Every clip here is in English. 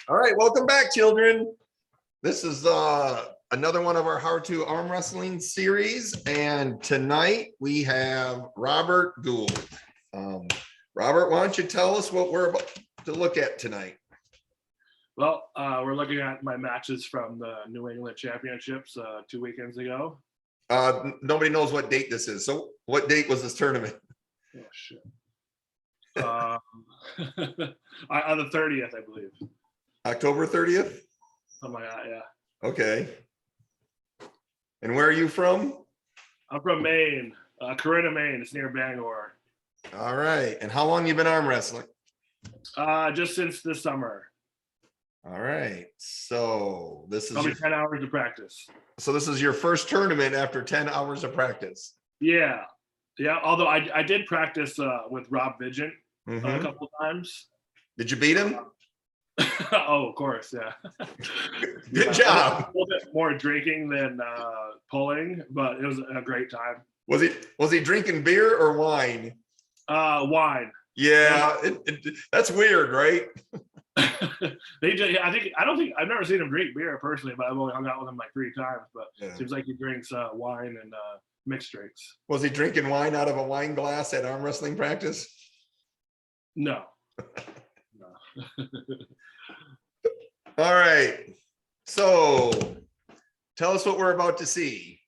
All right, welcome back, children. This is another one of our How to Arm Wrestling series, and tonight we have Robert Gould. Robert, why don't you tell us what we're about to look at tonight? Well, we're looking at my matches from the New England Championships 2 weekends ago. Nobody knows what date this is. So what date was this tournament? Oh, shit. On the 30th, I believe. October 30th? Something like that, yeah. Okay. And where are you from? I'm from Maine, Corinna, Maine. It's near Bangor. All right. And how long you been arm wrestling? Just since this summer. All right. So this is Probably 10 hours of practice. So this is your first tournament after 10 hours of practice. Yeah. Yeah. Although I did practice with Rob Vigent a couple of times. Did you beat him? Oh, of course. Yeah. Good job. A little bit more drinking than pulling, but it was a great time. Was he drinking beer or wine? Wine. Yeah, that's weird, right? I've never seen him drink beer personally, but I've only hung out with him like 3 times. But yeah. It seems like he drinks wine and mixed drinks. Was he drinking wine out of a wine glass at arm wrestling practice? No. All right. So tell us what we're about to see.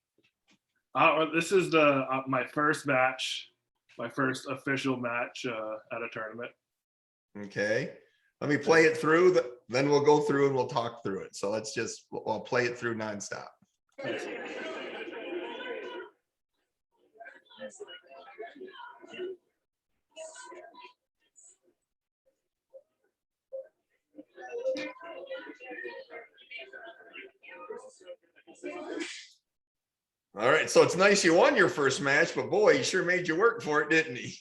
This is my first match, my first official match at a tournament. Okay. Let me play it through, then we'll go through and we'll talk through it. So I'll play it through nonstop. All right, so it's nice you won your first match, but boy, he sure made you work for it, didn't he?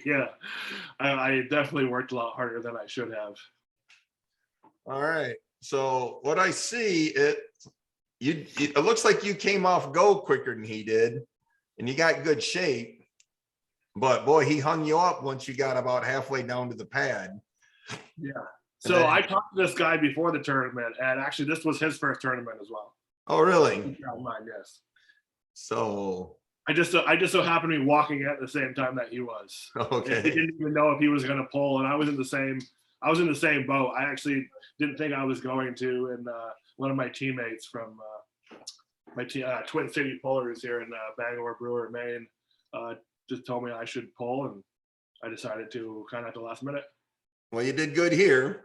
Yeah, I definitely worked a lot harder than I should have. All right, so what I see, it looks like you came off go quicker than he did, and you got good shape, but boy, he hung you up once you got about halfway down to the pad. Yeah. So I talked to this guy before the tournament, and actually this was his first tournament as well. Oh, really? Mine, yes. So I just so happened to be walking at the same time that he was. Okay. He didn't even know if he was going to pull, and I was in the same boat. I actually didn't think I was going to, and one of my teammates from my Twin City Pullers here in Bangor, Brewer, Maine, just told me I should pull, and I decided to kind of at the last minute. Well, you did good here.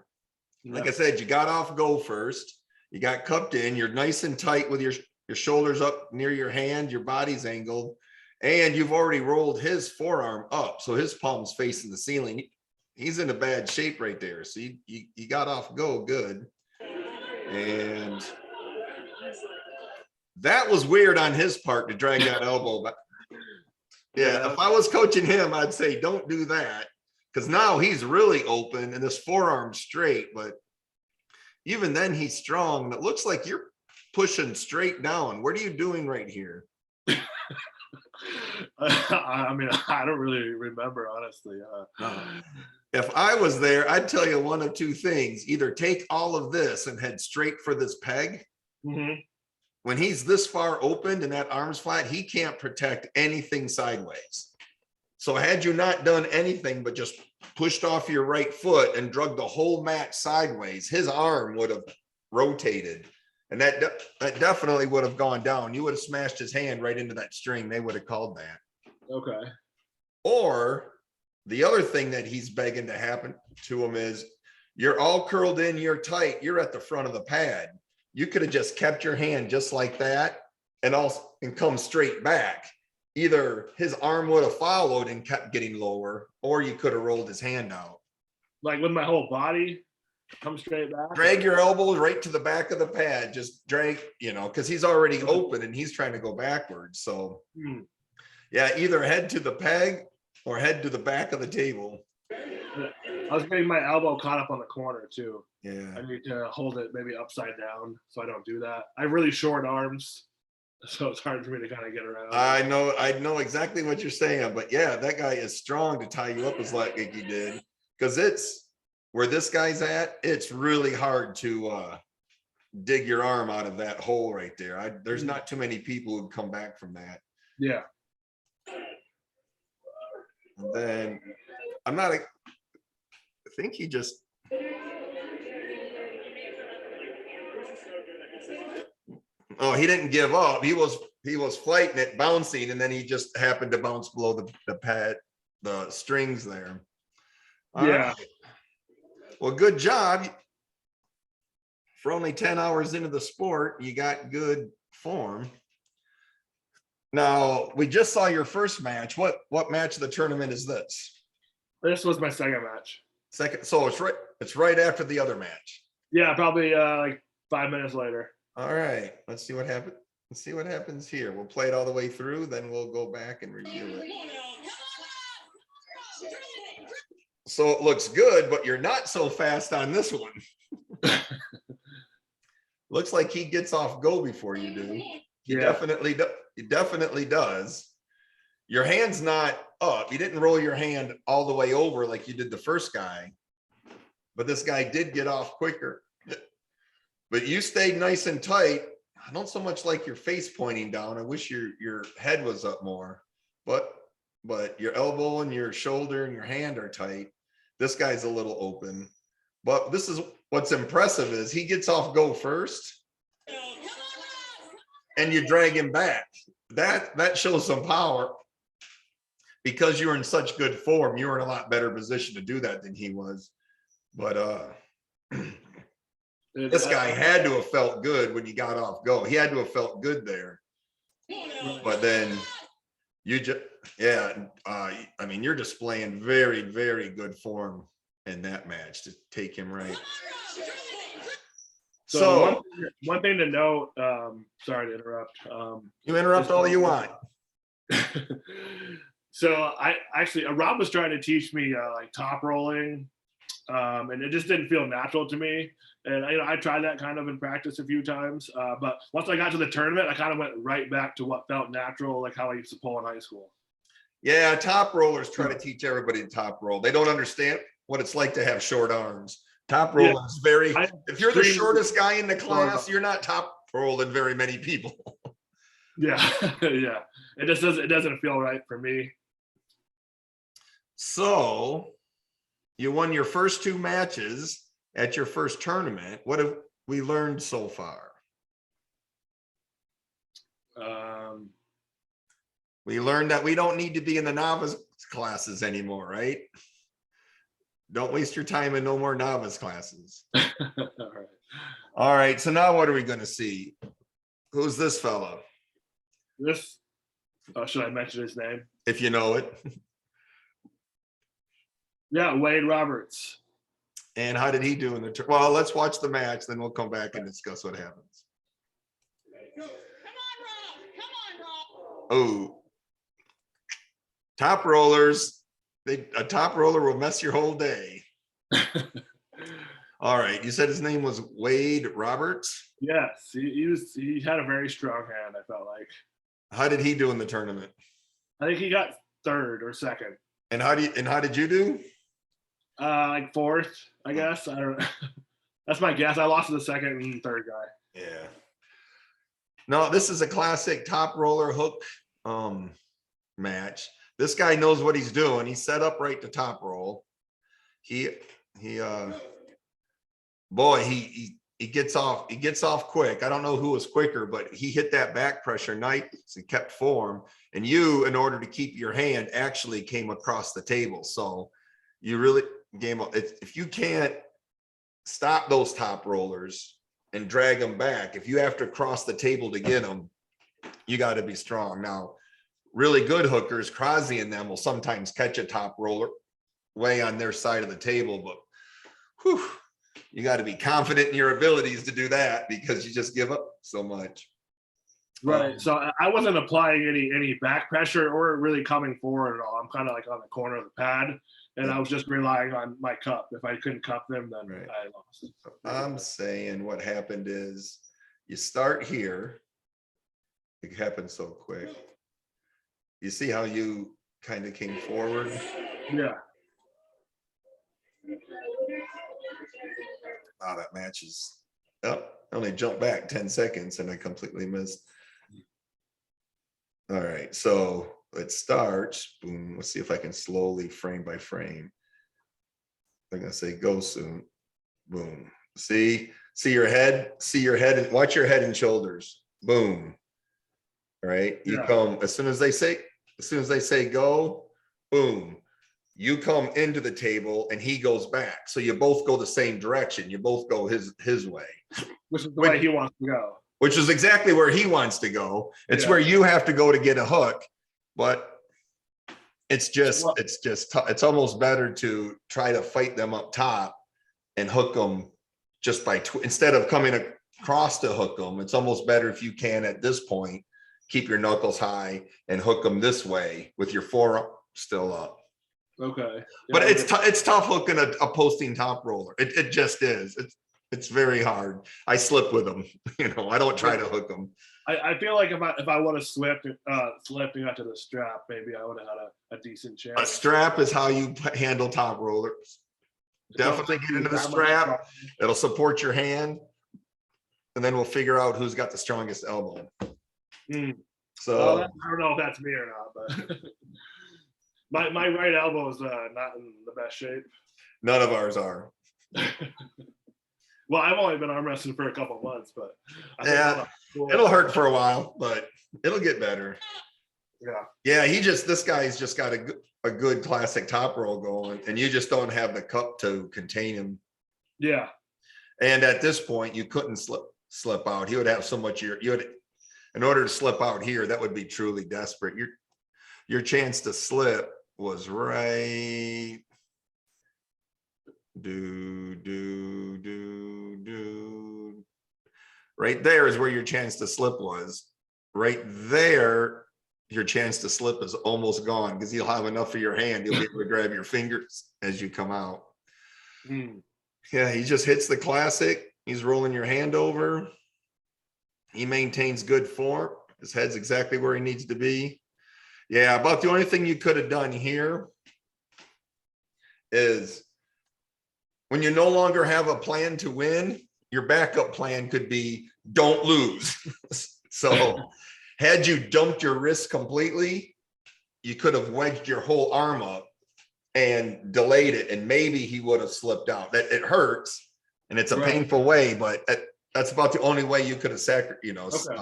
Like Yeah. I said, you got off go first. You got cupped in. You're nice and tight with your shoulders up near your hand. Your body's angled. And you've already rolled his forearm up. So his palm's facing the ceiling. He's in a bad shape right there. So you got off go good. And that was weird on his part to drag that elbow back. Yeah, if I was coaching him, I'd say don't do that. Because now he's really open and this forearm straight, but even then he's strong. And it looks like you're pushing straight down. What are you doing right here? I mean, I don't really remember, honestly. If I was there, I'd tell you one of two things. Either take all of this and head straight for this peg. When he's this far opened and that arm's flat, he can't protect anything sideways. So had you not done anything but just pushed off your right foot and drug the whole match sideways, his arm would have rotated. And that definitely would have gone down. You would have smashed his hand right into that string. They would have called that. Okay. Or the other thing that he's begging to happen to him is you're all curled in, you're tight, you're at the front of the pad. You could have just kept your hand just like that and come straight back. Either his arm would have followed and kept getting lower, or you could have rolled his hand out. Like with my whole body, come straight back. Drag your elbows right to the back of the pad. Just drag, because he's already open and he's trying to go backwards. So, yeah, either head to the peg or head to the back of the table. I was getting my elbow caught up on the corner too. Yeah. I need to hold it maybe upside down so I don't do that. I have really short arms. so it's hard for me to kind of get around. I know exactly what you're saying, but yeah, that guy is strong to tie you up as like he did, because it's where this guy's at. It's really hard to dig your arm out of that hole right there. There's not too many people who come back from that. Yeah. And then I think he just. Oh, he didn't give up. He was fighting it, bouncing, and then he just happened to bounce below the strings there. All Yeah. right. Well, good job. For only 10 hours into the sport, you got good form. Now, we just saw your first match. What match of the tournament is this? This was my second match. Second. So it's right after the other match. Yeah, probably like 5 minutes later. All right. Let's see what happens. Let's see what happens here. We'll play it all the way through, then we'll go back and review it. So it looks good, but you're not so fast on this one. Looks like he gets off go before you do. He definitely does. Your hand's not up. You didn't roll your hand all the way over like you did the first guy, but this guy did get off quicker. But you stayed nice and tight. I don't so much like your face pointing down. I wish your head was up more, but your elbow and your shoulder and your hand are tight. This guy's a little open, but this is what's impressive is he gets off go first and you drag him back. That shows some power. Because you're in such good form, you were in a lot better position to do that than he was. But this guy had to have felt good when you got off go. He had to have felt good there. But then you just, I mean, you're displaying very, very good form in that match to take him right. So one thing to note, sorry to interrupt. You interrupt all you want. So Rob was trying to teach me like top rolling, and it just didn't feel natural to me. And I tried that kind of in practice a few times, but once I got to the tournament, I kind of went right back to what felt natural, like how I used to pull in high school. Yeah, top rollers try to teach everybody to top roll. They don't understand what it's like to have short arms. Top rolling is very. If you're the shortest guy in the class, you're not top rolling very many people. Yeah, yeah. It doesn't feel right for me. So you won your first two matches at your first tournament. What have we learned so far? We learned that we don't need to be in the novice classes anymore, right? Don't waste your time in no more novice classes. All right. So now what are we going to see? Who's this fella? Should I mention his name? If you know it. Yeah, Wade Roberts. And how did he do in the well, let's watch the match, then we'll come back and discuss what happens. Come on, Rob. Oh, top rollers. A top roller will mess your whole day. All right. You said his name was Wade Roberts? Yes, he had a very strong hand, I felt like. How did he do in the tournament? I think he got third or second. And how did you do? Like fourth, I guess. I don't know. That's my guess. I lost to the second and third guy. Yeah. No, this is a classic top roller hook match. This guy knows what he's doing. He's set up right to top roll. He gets off quick. I don't know who was quicker, but he hit that back pressure nice and kept form. And you, in order to keep your hand, actually came across the table. So you really if you can't stop those top rollers and drag them back, if you have to cross the table to get them, you got to be strong. Now, really good hookers, Crosby and them will sometimes catch a top roller way on their side of the table, but whew, you got to be confident in your abilities to do that because you just give up so much. Right. So I wasn't applying any back pressure or really coming forward at all. I'm kind of like on the corner of the pad, and I was just relying on my cup. If I couldn't cup them, then I lost. I'm saying what happened is you start here It happened so quick. You see how you kind of came forward? Yeah. Wow, that matches. Oh, I only jumped back 10 seconds and I completely missed. All right, so it starts. Boom. Let's see if I can slowly frame by frame. I'm gonna say go soon. Boom. See your head, and watch your head and shoulders. Boom. All right. You Yeah. come as soon as they say go, boom. You come into the table and he goes back. So you both go the same direction. You both go his way. Which is the way he wants to go. Which is exactly where he wants to go. It's Yeah. where you have to go to get a hook, but it's almost better to try to fight them up top and hook them just by instead of coming across to hook them. It's almost better if you can at this point keep your knuckles high and hook them this way with your forearm still up. Okay. Yeah, But it's tough hooking a posting top roller. It just is. It's very hard. I slip with them. I don't try to hook them. I feel like if I would have slipping onto the strap, maybe I would have had a decent chance. A strap is how you handle top rollers. Definitely get into the strap. It'll support your hand. And then we'll figure out who's got the strongest elbow. So I don't know if that's me or not, but my right elbow is not in the best shape. None of ours are. Well, I've only been arm wrestling for a couple of months, but I think it'll hurt for a while, but it'll get better. Yeah. This guy's just got a good classic top roll going, and you just don't have the cup to contain him. Yeah. And at this point, you couldn't slip out. He would have so much. In order to slip out here, that would be truly desperate. Your chance to slip was right. Right there is where your chance to slip was. Right there, your chance to slip is almost gone because you'll have enough of your hand. You'll be able to grab your fingers as you come out. Yeah, he just hits the classic. He's rolling your hand over. He maintains good form. His head's exactly where he needs to be. Yeah, about the only thing you could have done here is when you no longer have a plan to win, your backup plan could be don't lose. So had you dumped your wrist completely, you could have wedged your whole arm up and delayed it, and maybe he would have slipped out. That it hurts and it's a painful way, but that's about the only way you could have sacrificed. Okay.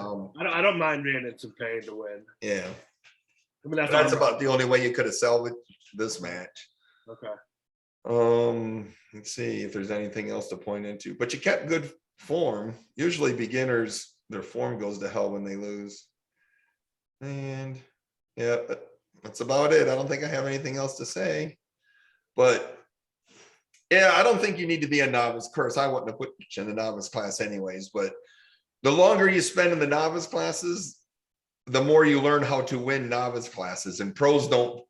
I don't mind being in some pain to win. Yeah. I mean, that's about the only way you could have salvaged this match. Okay. Let's see if there's anything else to point into, but you kept good form. Usually beginners, their form goes to hell when they lose. And yeah, that's about it. I don't think I have anything else to say, but yeah, I don't think you need to be a novice. Of course, I wouldn't have put you in the novice class anyways, but the longer you spend in the novice classes, the more you learn how to win novice classes, and pros don't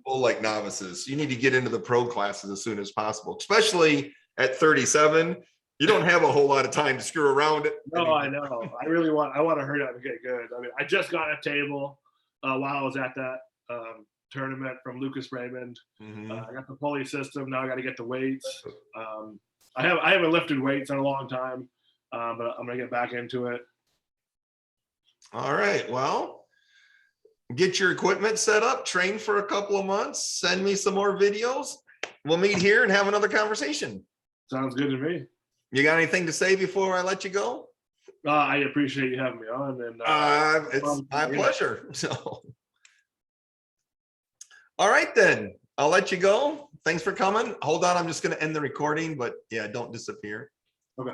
pull like novices. You need to get into the pro classes as soon as possible, especially at 37. You don't have a whole lot of time to screw around it. No, I know. I want to hurry up and get good. I mean, I just got a table while I was at that tournament from Lucas Raymond. I got the pulley system. Now I got to get the weights. I haven't lifted weights in a long time, but I'm gonna get back into it. All right. Well, get your equipment set up, train for a couple of months, send me some more videos. We'll meet here and have another conversation. Sounds good to me. You got anything to say before I let you go? I appreciate you having me on. And it's my pleasure. So, all right, then I'll let you go. Thanks for coming. Hold on. I'm just going to end the recording, but yeah, don't disappear. Okay.